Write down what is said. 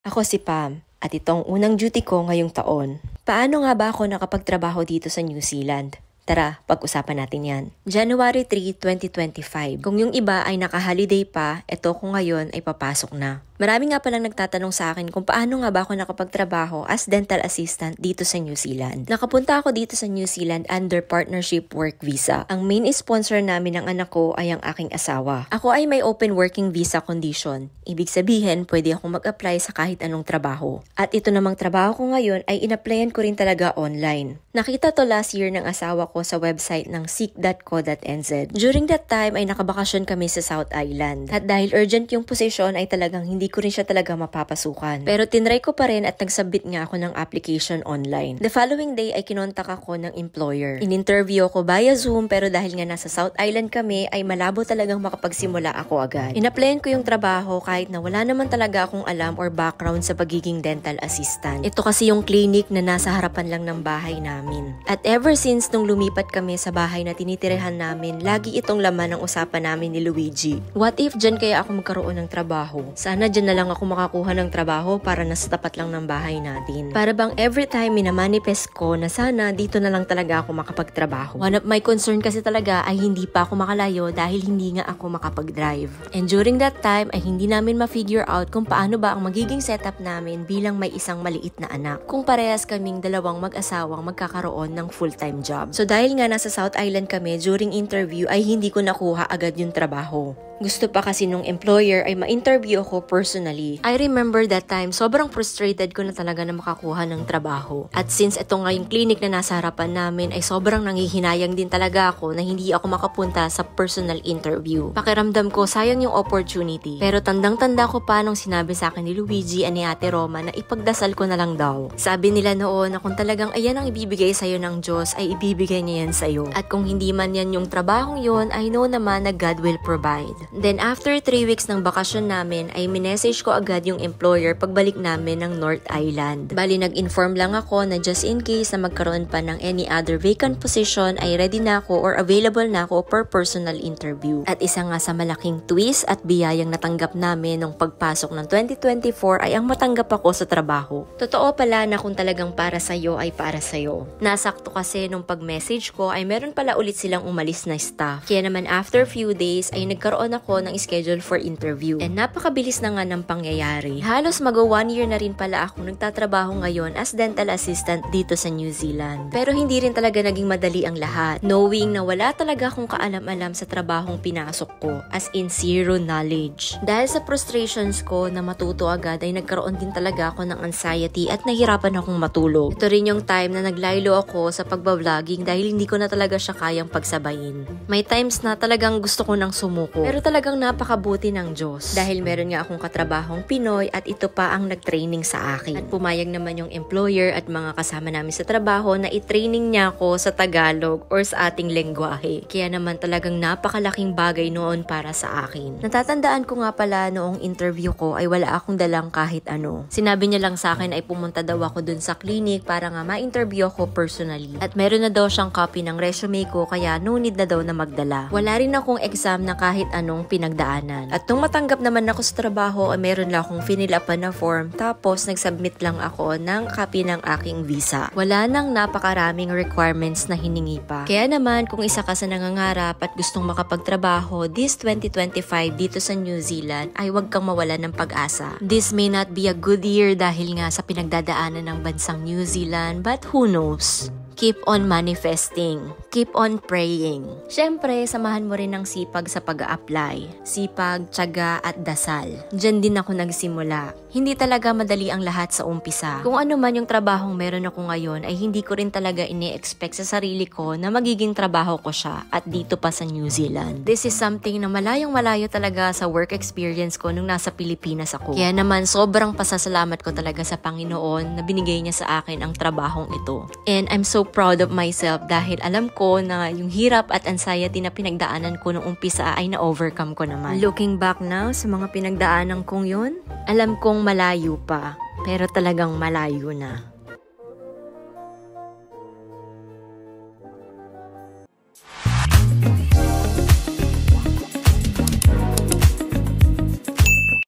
Ako si Pam at itong unang duty ko ngayong taon. Paano nga ba ako nakapagtrabaho dito sa New Zealand? Tara, pag-usapan natin yan. January 3, 2025. Kung yung iba ay naka-holiday pa, eto ko ngayon ay papasok na. Marami nga palang nagtatanong sa akin kung paano nga ba ako nakapagtrabaho as dental assistant dito sa New Zealand. Nakapunta ako dito sa New Zealand under partnership work visa. Ang main sponsor namin ng anak ko ay ang aking asawa. Ako ay may open working visa condition. Ibig sabihin, pwede akong mag-apply sa kahit anong trabaho. At ito namang trabaho ko ngayon ay in-applyan ko rin talaga online. Nakita to last year ng asawa ko sa website ng seek.co.nz. During that time ay nakabakasyon kami sa South Island. At dahil urgent yung position ay talagang hindi ko rin siya talaga mapapasukan. Pero tinry ko pa rin at nagsubmit nga ako ng application online. The following day ay kinontak ako ng employer. In-interview ako via Zoom pero dahil nga nasa South Island kami ay malabo talagang makapagsimula ako agad. In-applyan ko yung trabaho kahit na wala naman talaga akong alam or background sa pagiging dental assistant. Ito kasi yung clinic na nasa harapan lang ng bahay namin. At ever since nung lumipat kami sa bahay na tinitirahan namin, lagi itong laman ng usapan namin ni Luigi. What if dyan kaya ako magkaroon ng trabaho? Sana dyan na lang ako makakuha ng trabaho para nasa tapat lang ng bahay natin. Para bang every time minamanifest ko na sana dito na lang talaga ako makapagtrabaho. One of my concern kasi talaga ay hindi pa ako makalayo dahil hindi nga ako makapag-drive. And during that time ay hindi namin ma-figure out kung paano ba ang magiging setup namin bilang may isang maliit na anak. Kung parehas kaming dalawang mag-asawang magkakaroon ng full-time job. So dahil nga nasa South Island kami, during interview ay hindi ko nakuha agad yung trabaho. Gusto pa kasi nung employer ay ma-interview ako personally. I remember that time, sobrang frustrated ko na talaga na makakuha ng trabaho. At since ito nga yung clinic na nasa harapan namin, ay sobrang nanghihinayang din talaga ako na hindi ako makapunta sa personal interview. Pakiramdam ko, sayang yung opportunity. Pero tandang-tanda ko pa nung sinabi sa akin ni Luigi at ni Ate Roma na ipagdasal ko na lang daw. Sabi nila noon na kung talagang ayan ang ibibigay sa'yo ng Diyos, ay ibibigay niya yan sa'yo. At kung hindi man yan yung trabahong yun, I know naman na God will provide. Then after 3 weeks ng bakasyon namin ay minessage ko agad yung employer pagbalik namin ng North Island. Bali nag-inform lang ako na just in case na magkaroon pa ng any other vacant position ay ready na ako or available na ako per personal interview. At isa nga sa malaking twist at biyayang natanggap namin nung pagpasok ng 2024 ay ang matanggap ako sa trabaho. Totoo pala na kung talagang para sa'yo ay para sa'yo. Nasakto kasi nung pag-message ko ay meron pala ulit silang umalis na staff. Kaya naman after few days ay nagkaroon ako ng schedule for interview. And napakabilis na nga ng pangyayari. Halos mag-1 year na rin pala ako nagtatrabaho ngayon as dental assistant dito sa New Zealand. Pero hindi rin talaga naging madali ang lahat. Knowing na wala talaga akong kaalam-alam sa trabahong pinasok ko. As in zero knowledge. Dahil sa frustrations ko na matuto agad ay nagkaroon din talaga ako ng anxiety at nahirapan akong matulog. Ito rin yung time na naglaylo ako sa pagbabloging dahil hindi ko na talaga siya kayang pagsabayin. May times na talagang gusto ko nang sumuko. Pero talagang napakabuti ng Diyos. Dahil meron nga akong katrabahong Pinoy at ito pa ang nag-training sa akin. At pumayag naman yung employer at mga kasama namin sa trabaho na i-training niya ako sa Tagalog or sa ating lengguwahe. Kaya naman talagang napakalaking bagay noon para sa akin. Natatandaan ko nga pala noong interview ko ay wala akong dalang kahit ano. Sinabi niya lang sa akin ay pumunta daw ako dun sa clinic para nga ma-interview ako personally. At meron na daw siyang copy ng resume ko kaya no need na daw na magdala. Wala rin akong exam na kahit anong pinagdaanan. At nung matanggap naman ako sa trabaho, ay meron lang akong finilapan na form tapos nagsubmit lang ako ng copy ng aking visa. Wala nang napakaraming requirements na hiningi pa. Kaya naman kung isa ka sa nangangarap at gustong makapagtrabaho this 2025 dito sa New Zealand ay huwag kang mawala ng pag-asa. This may not be a good year dahil nga sa pinagdadaanan ng bansang New Zealand but who knows? Keep on manifesting. Keep on praying. Siyempre, samahan mo rin ng sipag sa pag-a-apply. Sipag, tiyaga at dasal. Diyan din ako nagsimula. Hindi talaga madali ang lahat sa umpisa. Kung ano man yung trabahong meron ako ngayon ay hindi ko rin talaga ini-expect sa sarili ko na magiging trabaho ko siya at dito pa sa New Zealand. This is something na malayong-malayo talaga sa work experience ko nung nasa Pilipinas ako. Kaya naman sobrang pasasalamat ko talaga sa Panginoon na binigay niya sa akin ang trabahong ito. And I'm so proud of myself dahil alam ko na yung hirap at anxiety na pinagdaanan ko nung umpisa ay na-overcome ko naman. Looking back now sa mga pinagdaanan kong yun, alam kong malayo pa, pero talagang malayo na.